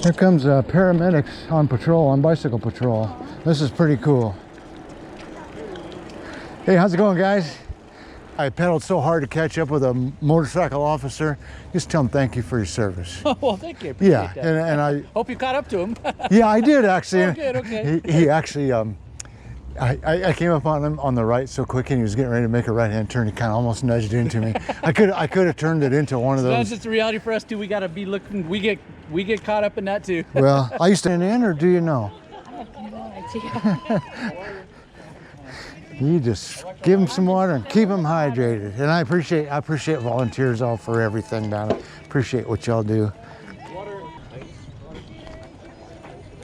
Here comes paramedics on patrol, on bicycle patrol. This is pretty cool. Hey, how's it going, guys? I pedaled so hard to catch up with a motorcycle officer. Just tell him thank you for your service. Well, thank you. Appreciate Yeah, that. and I hope you caught up to him. yeah, I did actually. Oh, good, okay. He actually I came up on him on the right so quick, and he was getting ready to make a right-hand turn. He kind of almost nudged into me. I could have turned it into one of those. That's just a reality for us too. We got to be looking. We get caught up in that too. Well, I used to in, or do you know? I have no idea. You just give them some water and keep them hydrated. And I appreciate volunteers all for everything down there. Appreciate what y'all do. Water.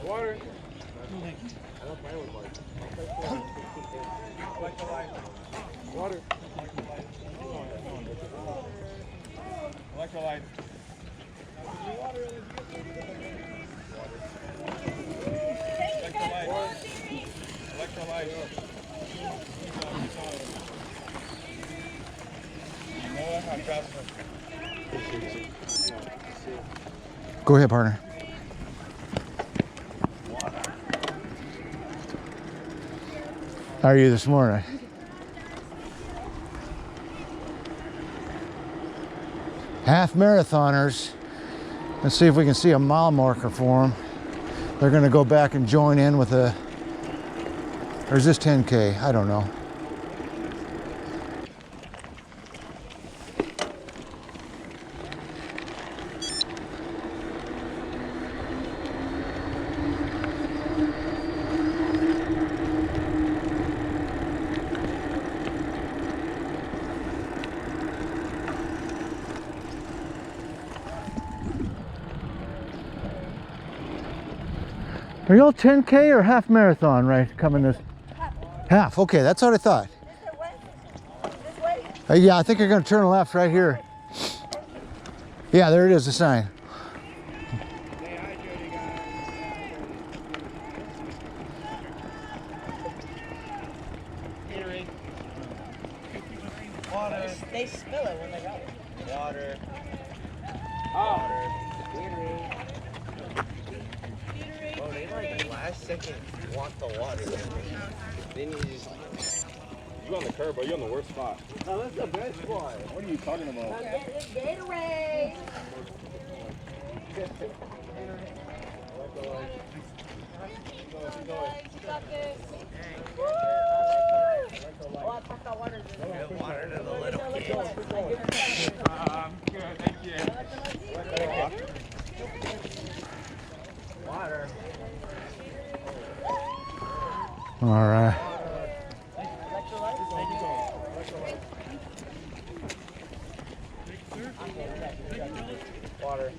Water. Water. Electrolyte. Electrolyte. Go ahead, partner. How are you this morning? Half marathoners. Let's see if we can see a mile marker for them. They're going to go back and join in with a, or is this 10K? I don't know. Are y'all 10K or half marathon, right? Coming this half. Okay, that's what I thought. This way? Yeah, I think you're gonna turn left right here. Yeah, there it is, the sign. Water. They spill it when they got it. Water. Oh. Oh, they like last second want the water. Then you just. You on the curb, but you're on the worst spot. No, that's the best spot. What are you talking about? Gatorade. Water to the little kids. Good, thank you. Water. All right. Water.